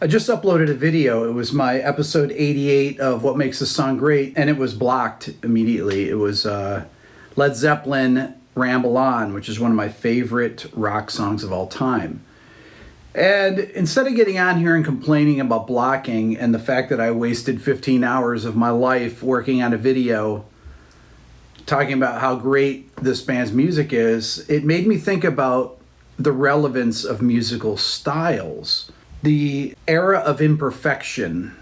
I just uploaded a video. It was my episode 88 of What Makes a Song Great, and it was blocked immediately. It was Led Zeppelin, Ramble On, which is one of my favorite rock songs of all time. And instead of getting on here and complaining about blocking and the fact that I wasted 15 hours of my life working on a video talking about how great this band's music is, it made me think about the relevance of musical styles. The era of imperfection,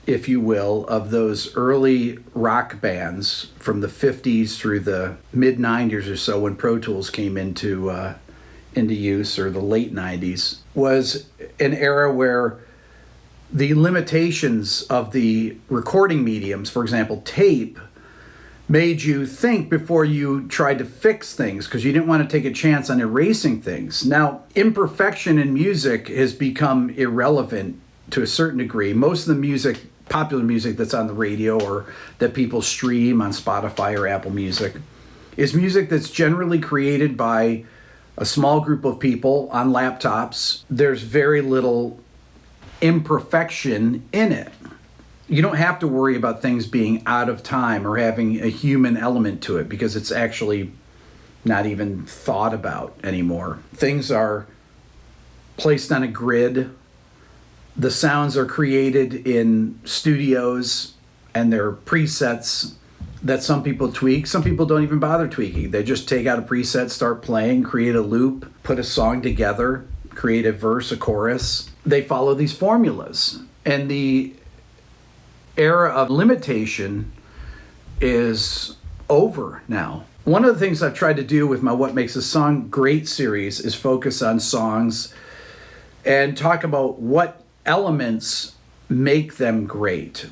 if you will, of those early rock bands from the 50s through the mid-90s or so when Pro Tools came into use, or the late 90s, was an era where the limitations of the recording mediums, for example, tape, made you think before you tried to fix things because you didn't want to take a chance on erasing things. Now, imperfection in music has become irrelevant to a certain degree. Most of the music, popular music that's on the radio or that people stream on Spotify or Apple Music, is music that's generally created by a small group of people on laptops. There's very little imperfection in it. You don't have to worry about things being out of time or having a human element to it because it's actually not even thought about anymore. Things are placed on a grid. The sounds are created in studios and they're presets that some people tweak. Some people don't even bother tweaking. They just take out a preset, start playing, create a loop, put a song together, create a verse, a chorus. They follow these formulas. And the era of limitation is over now. One of the things I've tried to do with my What Makes a Song Great series is focus on songs and talk about what elements make them great.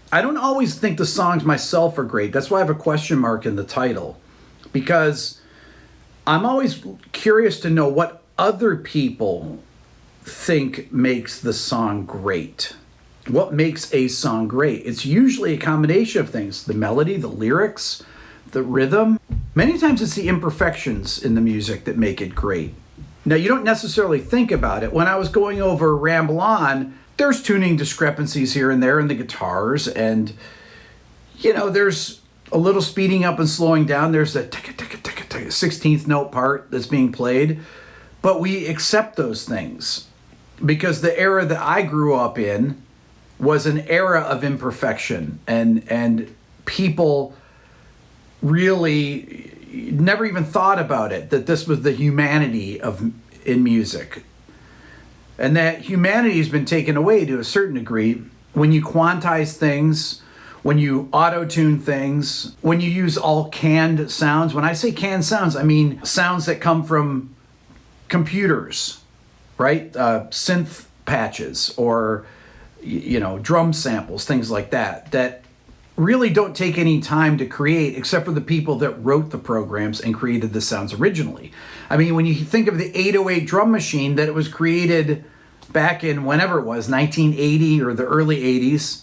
I don't always think the songs myself are great. That's why I have a question mark in the title, because I'm always curious to know what other people think makes the song great. What makes a song great? It's usually a combination of things: the melody, the lyrics, the rhythm. Many times it's the imperfections in the music that make it great. Now, you don't necessarily think about it. When I was going over Ramble On, there's tuning discrepancies here and there in the guitars, and there's a little speeding up and slowing down. There's that 16th note part that's being played, but we accept those things because the era that I grew up in was an era of imperfection, and people really never even thought about it, that this was the humanity in music. And that humanity has been taken away to a certain degree when you quantize things, when you auto-tune things, when you use all canned sounds. When I say canned sounds, I mean sounds that come from computers, right? Synth patches or drum samples, things like that really don't take any time to create, except for the people that wrote the programs and created the sounds originally. I mean, when you think of the 808 drum machine, that it was created back in whenever it was, 1980 or the early 80s,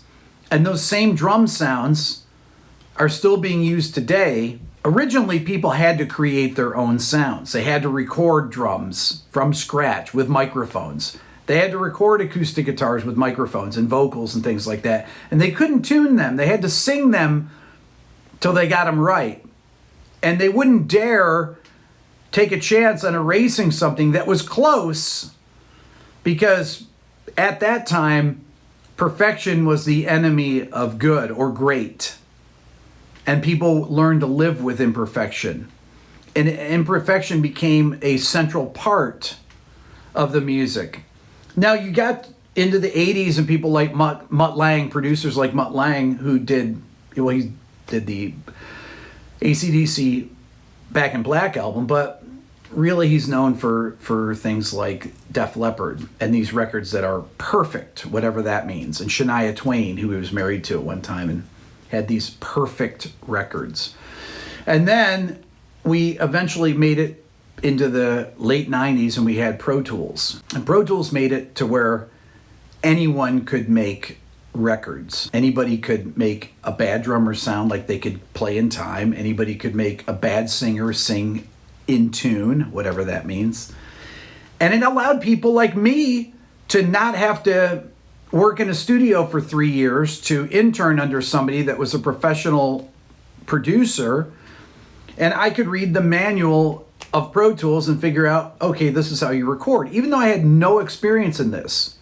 and those same drum sounds are still being used today. Originally, people had to create their own sounds. They had to record drums from scratch with microphones. They had to record acoustic guitars with microphones and vocals and things like that. And they couldn't tune them. They had to sing them till they got them right. And they wouldn't dare take a chance on erasing something that was close, because at that time, perfection was the enemy of good or great. And people learned to live with imperfection. And imperfection became a central part of the music. Now, you got into the 80s and people like Mutt Lange, producers like Mutt Lange, who he did the AC/DC Back in Black album, but really he's known for things like Def Leppard and these records that are perfect, whatever that means. And Shania Twain, who he was married to at one time and had these perfect records. And then we eventually made it into the late 90s and we had Pro Tools. And Pro Tools made it to where anyone could make records. Anybody could make a bad drummer sound like they could play in time. Anybody could make a bad singer sing in tune, whatever that means. And it allowed people like me to not have to work in a studio for 3 years to intern under somebody that was a professional producer, and I could read the manual of Pro Tools and figure out, okay, this is how you record, even though I had no experience in this,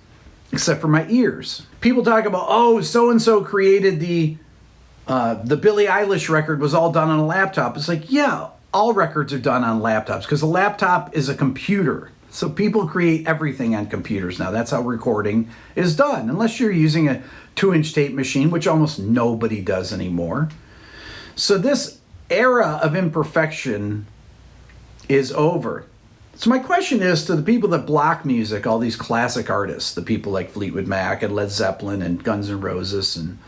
except for my ears. People talk about, oh, so-and-so created the Billie Eilish record was all done on a laptop. It's like, yeah, all records are done on laptops because a laptop is a computer. So people create everything on computers now. That's how recording is done, unless you're using a 2-inch tape machine, which almost nobody does anymore. So this era of imperfection is over. So my question is to the people that block music, all these classic artists, the people like Fleetwood Mac and Led Zeppelin and Guns N' Roses and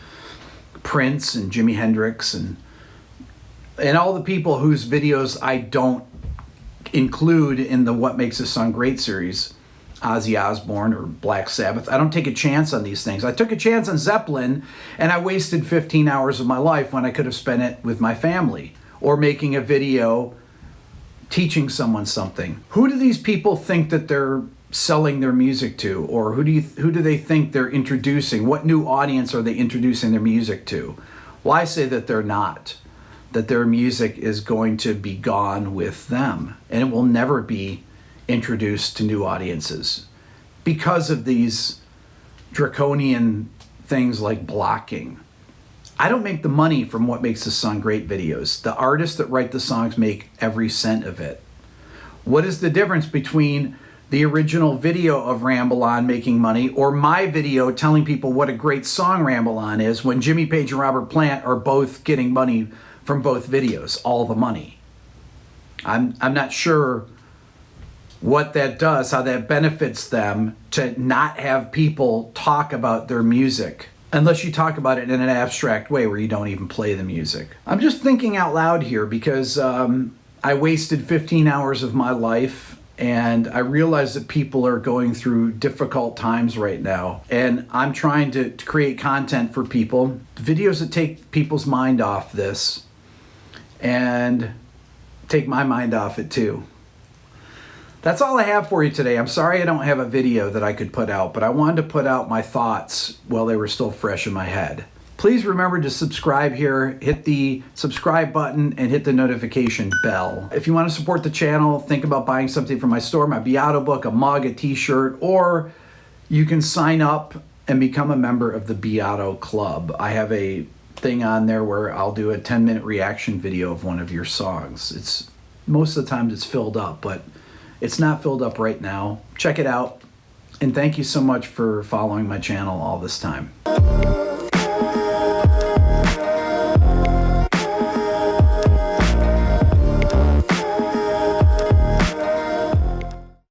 Prince and Jimi Hendrix and all the people whose videos I don't include in the What Makes a Song Great series, Ozzy Osbourne or Black Sabbath. I don't take a chance on these things. I took a chance on Zeppelin, and I wasted 15 hours of my life when I could have spent it with my family or making a video teaching someone something. Who do these people think that they're selling their music to? Or who do they think they're introducing? What new audience are they introducing their music to? Well, I say that they're not. That their music is going to be gone with them, and it will never be introduced to new audiences because of these draconian things like blocking. I don't make the money from What Makes a Song Great videos. The artists that write the songs make every cent of it. What is the difference between the original video of Ramble On making money or my video telling people what a great song Ramble On is when Jimmy Page and Robert Plant are both getting money from both videos, all the money? I'm not sure what that does, how that benefits them to not have people talk about their music, unless you talk about it in an abstract way where you don't even play the music. I'm just thinking out loud here because I wasted 15 hours of my life, and I realize that people are going through difficult times right now, and I'm trying to create content for people, videos that take people's mind off this and take my mind off it too. That's all I have for you today. I'm sorry I don't have a video that I could put out, but I wanted to put out my thoughts while they were still fresh in my head. Please remember to subscribe here, hit the subscribe button, and hit the notification bell. If you want to support the channel, think about buying something from my store, my Beato book, a mug, a t-shirt, or you can sign up and become a member of the Beato Club. I have a thing on there where I'll do a 10-minute reaction video of one of your songs. It's most of the times it's filled up, but it's not filled up right now. Check it out, and thank you so much for following my channel all this time.